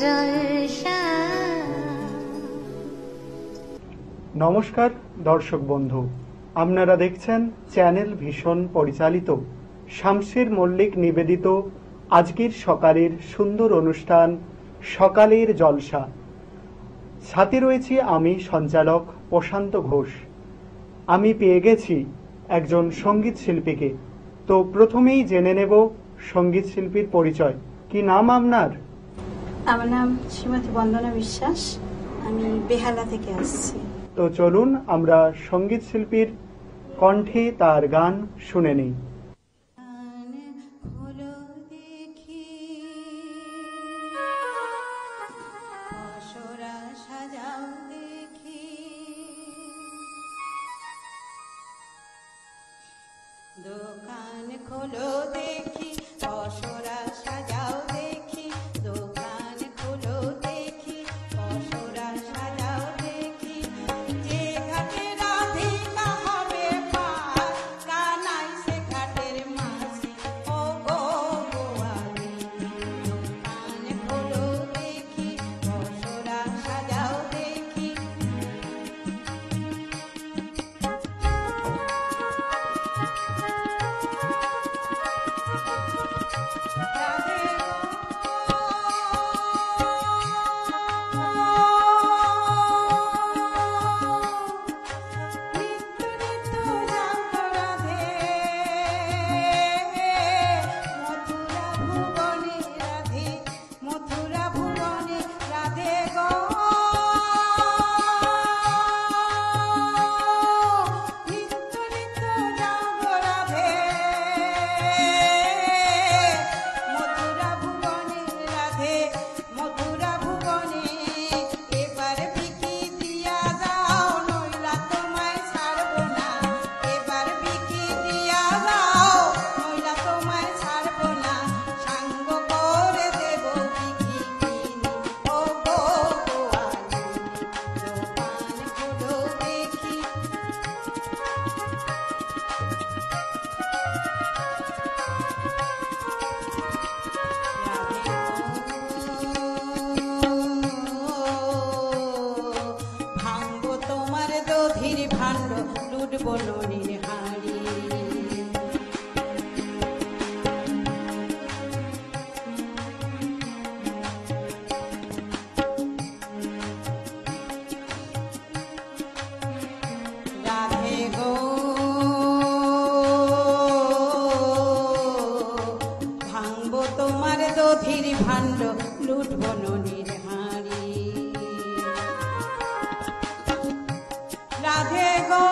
জলসা। নমস্কার দর্শক বন্ধু, আপনারা দেখছেন চ্যানেল ভিশন পরিচালিত শামসির মল্লিক নিবেদিত আজকের সকালের সুন্দর অনুষ্ঠান সকালের জলসা। সাথে রয়েছি আমি সঞ্চালক প্রশান্ত ঘোষ। আমি পেয়ে গেছি একজন সঙ্গীত শিল্পীকে। তো প্রথমেই জেনে নেব সঙ্গীত শিল্পীর পরিচয়। কি নাম আপনার? আমার নাম শ্রীমতী বন্দনা বিশ্বাস, আমি বেহালা থেকে আসছি। তো চলুন আমরা সঙ্গীত শিল্পীর কণ্ঠে তার গান শুনে নিই। দোকান খোলো দেখি, অসরা সাজাও দেখি, দোকান খোলো দেখি, অসরা সাজাও দেখি, যে ঘাটে রাধিকা হবে পার, কানাই সে ঘাটের মাঝি, ও গো গোয়ালি। দোকান খোলো দেখি, অসরা সাজাও দেখি। ভাণ্ড লুটবো ননির হাড়ি, রাধে গো ভাঙবো তোমার দধির ভাণ্ড লুটবো ননির হাড়ি। রাধে গো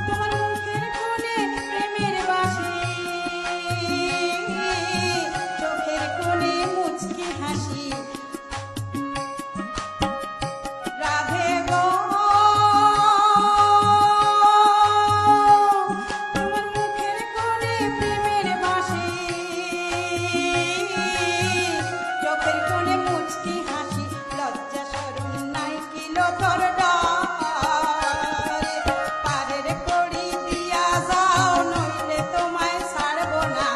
তোমার মুখের কোণে প্রেমের বাসি, চোখের কোণে মুচকি হাসি। রাধে গো তোমার মুখের কোণে প্রেমের বাসি, চোখের কোণে মুচকি হাসি। লজ্জা শরম নাই কিলো তোর ডারে, পারের কড়ি দিয়া যাও নইলে তোমায় ছাড়বো না,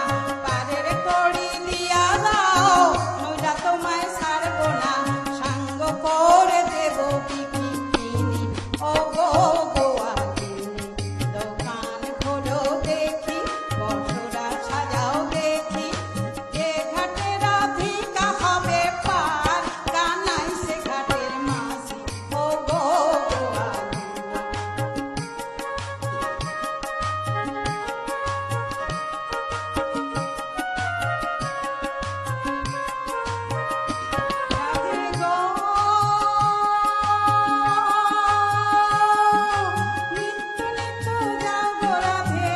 পারের কড়ি দিয়া যাও নইলা তোমায় ছাড়বো না, সাঙ্গ করে দেব বিকিনি, ও গো গোয়ালিনী। দোকান খোলো দেখি, বসরা সাজাও দেখি, যে ঘাটে রাধিকা হবে পার, কানাই সে ঘাটের মাঝি, ও গো গোয়ালিনী। রাধে গো নিত্য নিত্য যাও গো রাধে,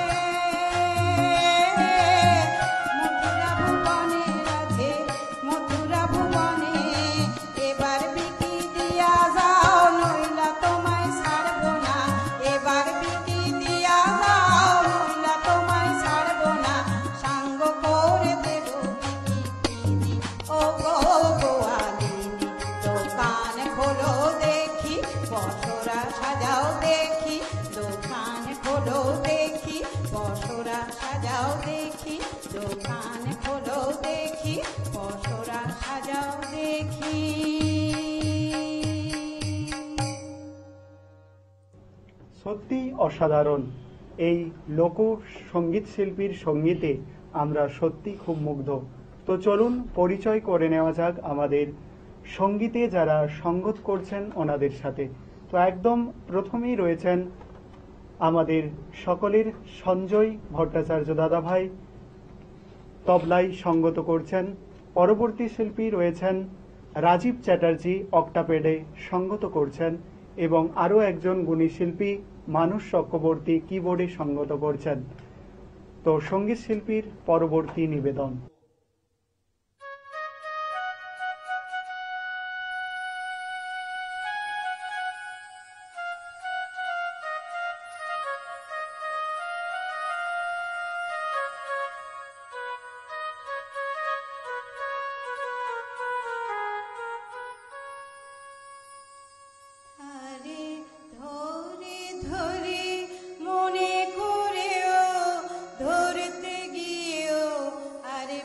মথুরা ভুবনে রাধে, মথুরা ভুবনে, এবার বিকি দিয়া যাও নইলা তোমায় ছাড়বো না, এবার বিকি দিয়া যাও নইলা তোমায় ছাড়বো না, সাঙ্গ করে দেব বিকিনি, ও গো গোয়ালিনী। দোকান খোলো দেখি, বসরা সাজাও দেখি, দোকান খোলো দেখি, বসরা সাজাও দেখি, দোকান খোলো সত্যিই অসাধারণ। এই লোক সঙ্গীত শিল্পীর সঙ্গীতে আমরা সত্যি খুব মুগ্ধ। তো চলুন পরিচয় করে নেওয়া যাক আমাদের সঙ্গীতে যারা সঙ্গত করছেন ওনাদের সাথে। তো একদম প্রথমেই রয়েছেন আমাদের সকলের সঞ্জয় ভট্টাচার্য দাদাভাই, তবলায় সঙ্গত করছেন। পরবর্তী শিল্পী রয়েছেন রাজীব চ্যাটার্জি, অক্টাপেডে সঙ্গত করছেন এবং আরও একজন গুণী শিল্পী মানস চক্রবর্তী কিবোর্ডে সঙ্গত করছেন। তো সঙ্গীত শিল্পীর পরবর্তী নিবেদন। আরে ধরে ধরে মনে করেও ধরতে গিয়েও আরে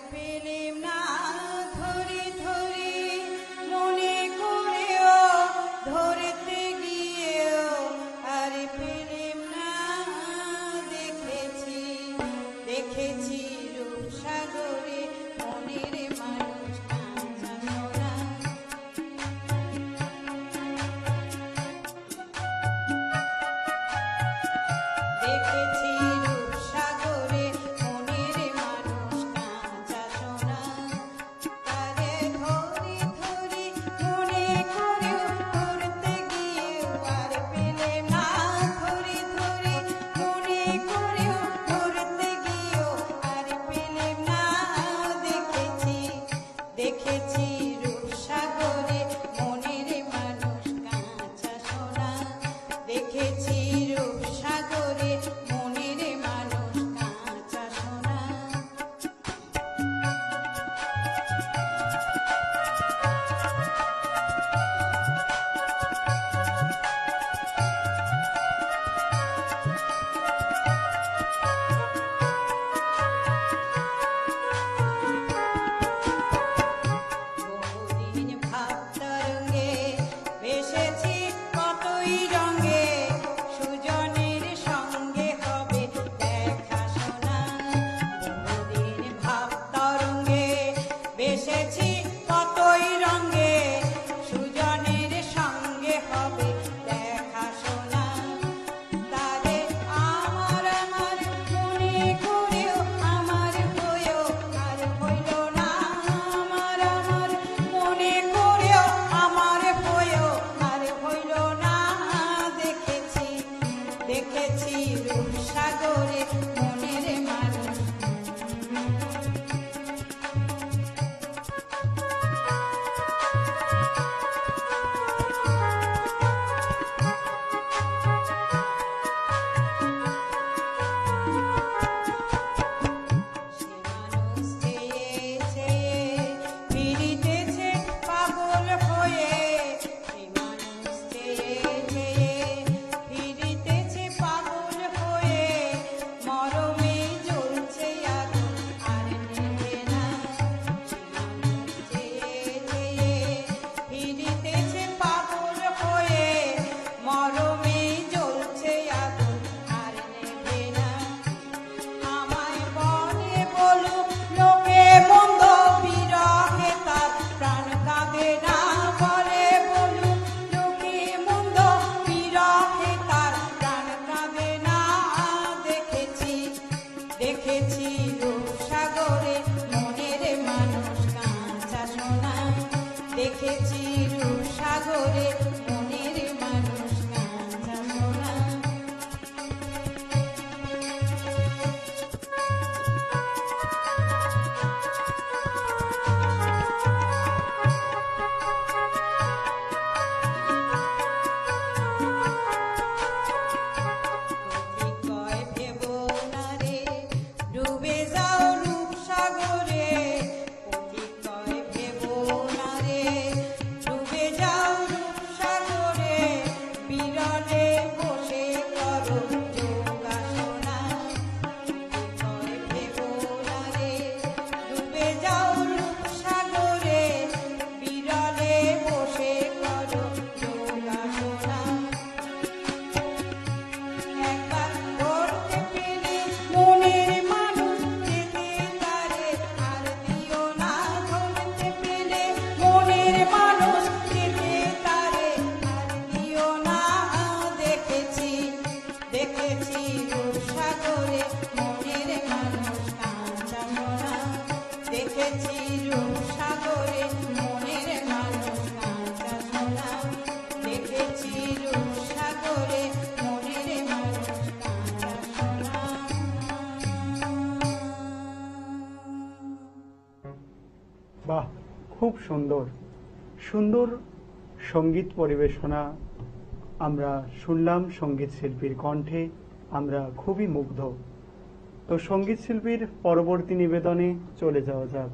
মনের মানুষ কাঁচা সোনা দেখেছি রূপসাগরে মনের মানুষ কাঁচা সোনা দেখেছি রূপসাগরে মনের মানুষ কাঁচা সোনা। বাহ, খুব সুন্দর সুন্দর সঙ্গীত পরিবেশনা আমরা শুনলাম সঙ্গীত শিল্পীর কণ্ঠে, আমরা খুবই মুগ্ধ। তো সঙ্গীত শিল্পীর পরবর্তী নিবেদনে চলে যাওয়া যাক।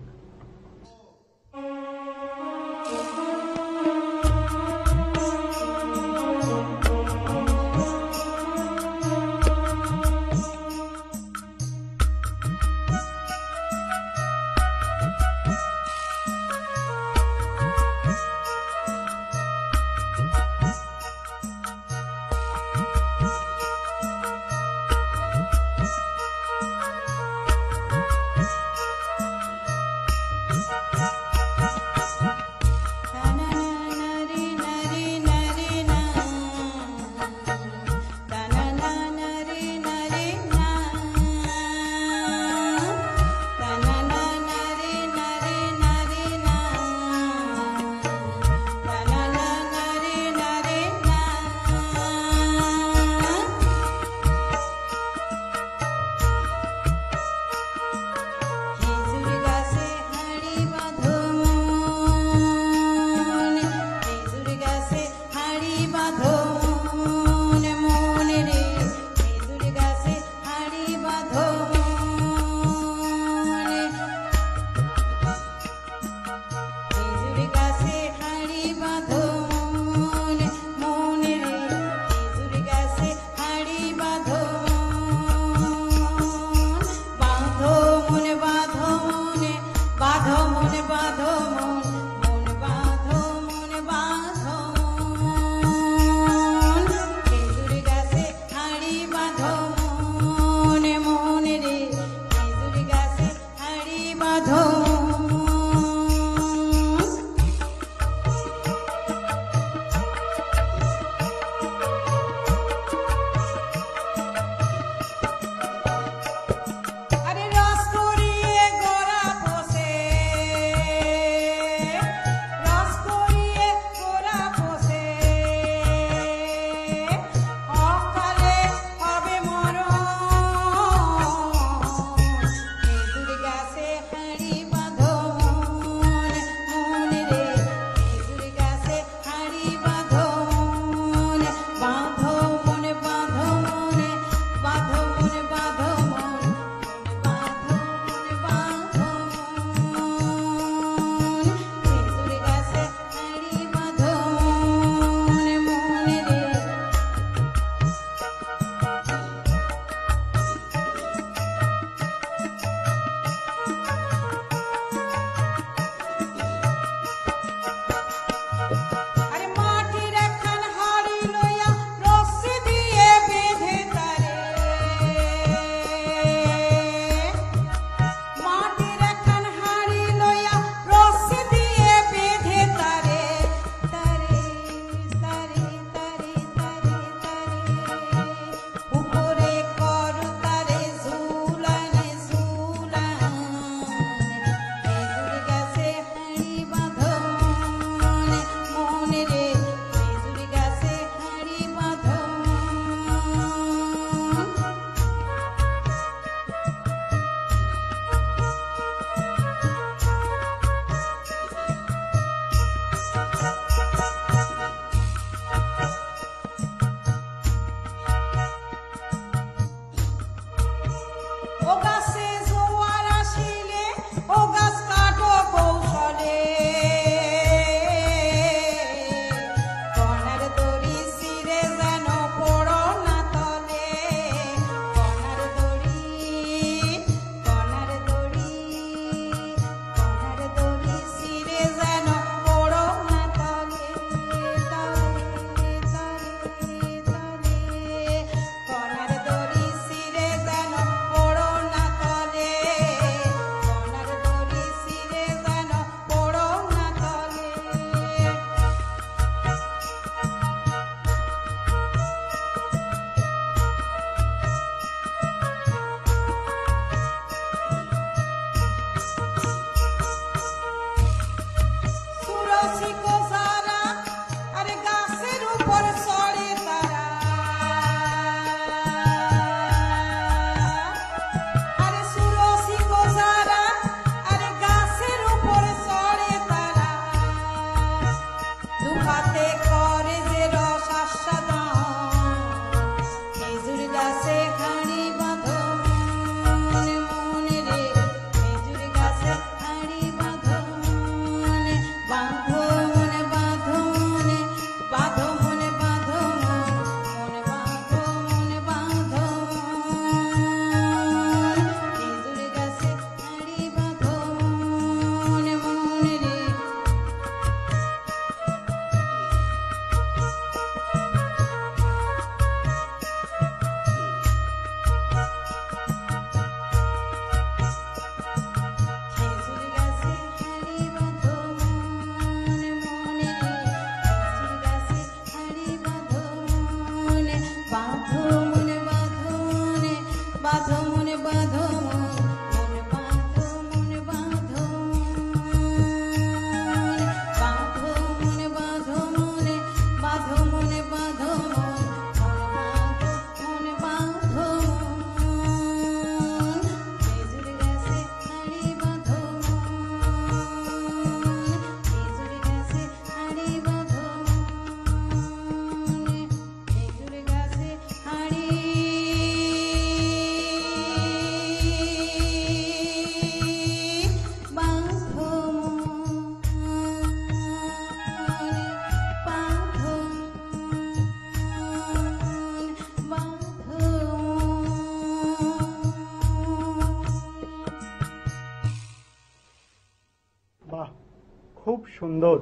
খুব সুন্দর।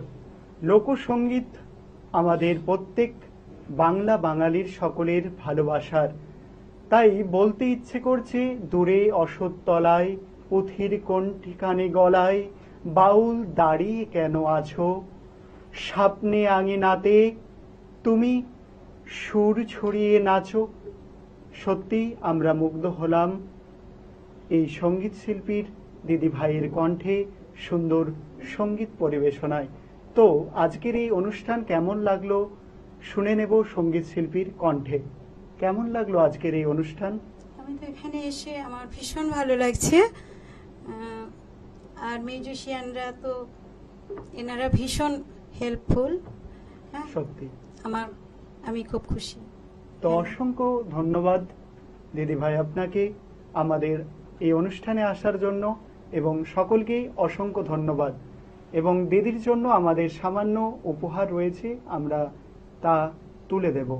লোকসঙ্গীত আমাদের প্রত্যেক বাংলা বাঙালির সকলের ভালোবাসার। তাই বলতে ইচ্ছে করছে, দূরে অসততলায় পুথির কোন ঠিকানে গলায় বাউল দাঁড়িয়ে কেন আছো, স্বপ্নে আঙিনাতে তুমি সুর ছড়িয়ে নাচো। সত্যি আমরা মুগ্ধ হলাম এই সঙ্গীত শিল্পীর দিদি ভাইয়ের কণ্ঠে সুন্দর সঙ্গীত পরিবেশনায়। তো আজকের এই অনুষ্ঠান কেমন লাগলো শুনে নেব সঙ্গীত শিল্পীর কণ্ঠে। কেমন লাগলো আজকের এই অনুষ্ঠান? আমি তো এখানে এসে আমার ভীষণ ভালো লাগছে। আর মিউজিশিয়ানরা তো এনারা ভীষণ হেল্পফুল। হ্যাঁ, সত্যি আমি খুব খুশি। তো অসংখ্য ধন্যবাদ দিদি ভাই আপনাকে আমাদের এই অনুষ্ঠানে আসার জন্য, এবং সকলকেই অসংখ্য ধন্যবাদ। এবং দিদির জন্য আমাদের সামান্য উপহার রয়েছে, আমরা তা তুলে দেব।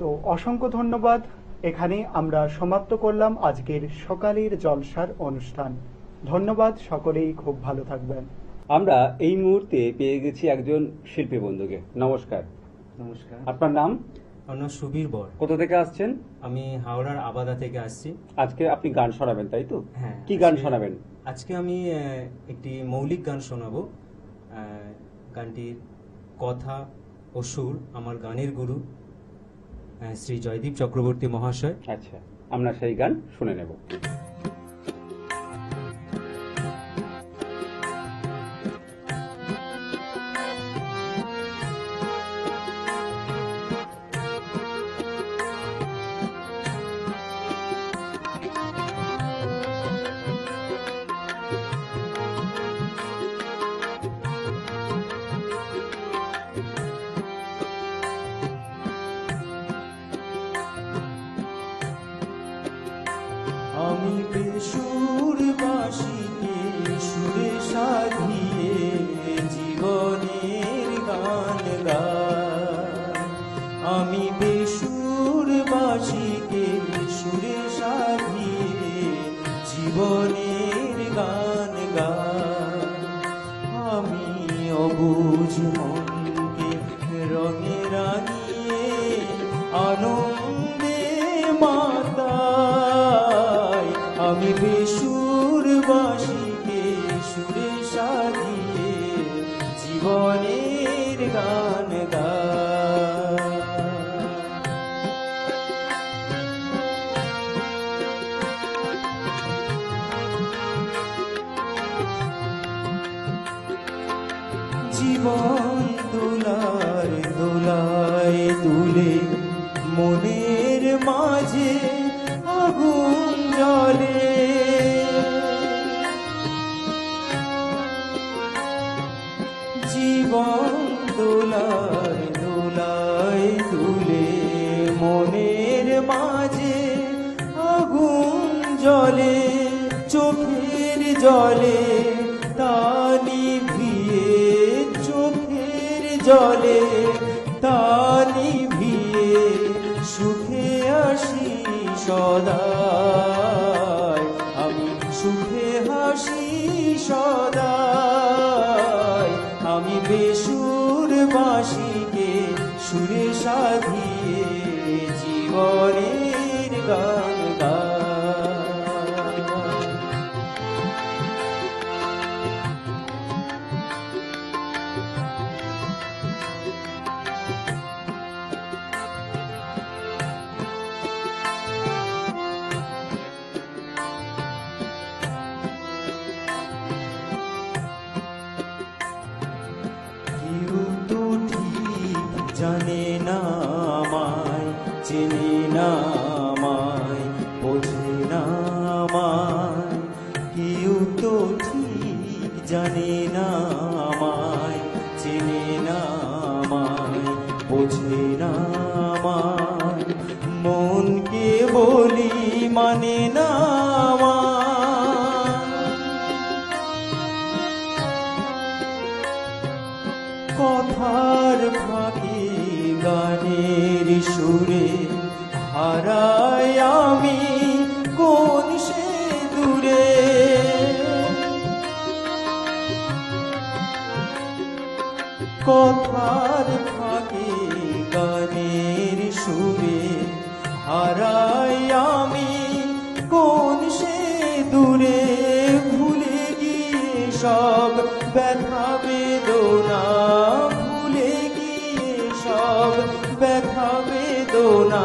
তো অসংখ্য ধন্যবাদ। এখানে আমরা সমাপ্ত করলাম আজকের সকালের জলসার অনুষ্ঠান। ধন্যবাদ, সকলেই খুব ভালো থাকবেন। আমরা এই মুহূর্তে পেয়ে গেছি একজন শিল্পী বন্ধুকে। নমস্কার। নমস্কার, আপনার নাম? আমার নাম সুবীর বর। কোথা থেকে আসছেন? আমি হাওড়ার আবাদা থেকে আসছি। আজকে আপনি গান শোনাবেন, তাই তো? হ্যাঁ। কি গান শোনাবেন? আজকে আমি একটি মৌলিক গান শোনাবো। গানটির কথা ও সুর আমার গানের গুরু শ্রী জয়দীপ চক্রবর্তী মহাশয়। আচ্ছা, আমরা সেই গান শুনে নেব। আমি বেসুর বাসিকে সুরে সাধিয়ে জীবনের গান গাই। আমি বেসুর বাসিকে সুরে সাধিয়ে জীবনের গান গাই। আমি অবুঝ মনকে রঙে রাঙিয়ে আনন্দে মাতাই। আমি বেসুর বাসিকে সুরে সাজিয়ে জীবনের গান গাই। জীবন দোলার দোলায় তুলে মনের মাঝে আগুন জ্বলে। জীবন দোলার দোলায় তুলে মনের মাঝে আগুন জ্বলে। চোখের জলে তা নিভিয়ে, চোখের জলে তা নিভিয়ে সুখে আসি সদাই। আমি সুখে হাসি সদাই। আমি বেসুর বাসিকে সুরে সাধিয়ে জীবনের গান গাই। কেউ তো ঠিক জানে না আমায়, চেনে না আমায়, বোঝে না আমায়। কেউ তো ঠিক জানে না আমায়, চেনে না আমায়, বোঝে না আমার মনকে বলি মানে না আমার। কথার ফাঁকে গানের সুরে হারাই আমি কোন সে দূরে। কথার ফাঁকে গানের সুরে হারাই আমি কোন সে দূরে। ভুলে গিয়ে সব ব্যথা বেদনা, ভুলে গিয়ে সব ব্যথা বেদনা,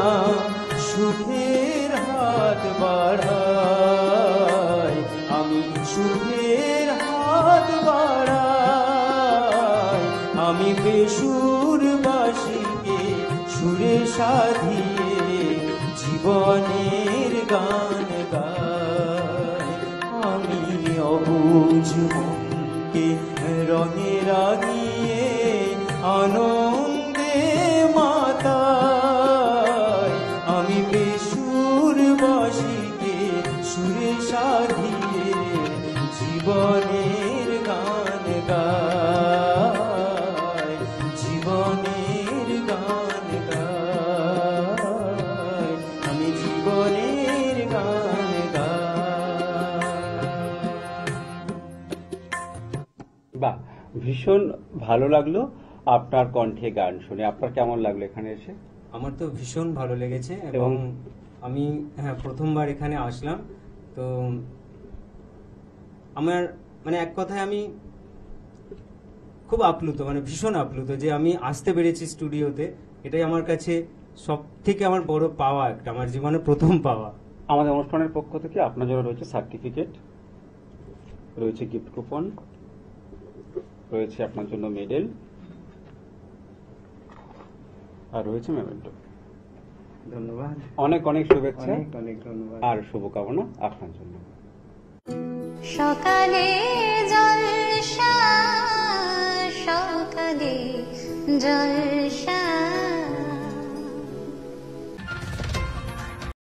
সুখের হাত বাড়াই আমি, সুখের হাত বাড়াই আমি। বেসুর বাসিকে সুরে সাধিয়ে জীবনের গান গাই আমি। অবুঝ মনকে রঙে রাঙিয়ে আনন্দে মাতাই আমি। বেসুর বাসিকে সুরে সাধিয়ে জীবনের গান গাই, জীবনের গান গাই আমি, জীবনের গান গাই। বাহ, ভীষণ ভালো লাগলো আপনার কণ্ঠে গান শুনে। আপনার কেমন লাগলো এখানে এসে? আমার তো ভীষণ ভালো লেগেছে এবং এবং আমি প্রথমবার এখানে আসলাম, তো আমার মানে এক কথায় আমি খুব আপ্লুত, মানে ভীষণ আপ্লুত যে আমি আসতে পেরেছি স্টুডিওতে। এটাই আমার কাছে সব থেকে আমার বড় পাওয়া, একটা আমার জীবনে প্রথম পাওয়া। আমাদের অনুষ্ঠানের পক্ষ থেকে আপনার জন্য রয়েছে সার্টিফিকেট, রয়েছে গিফট কুপন, রয়েছে আপনার জন্য মেডেল, আর রয়েছে মেমেন্টো। ধন্যবাদ, অনেক অনেক শুভেচ্ছা অনেক অনেক ধন্যবাদ। আর শুভকামনা আপনার জন্য। সকালে জলসা, সকালে জলসা।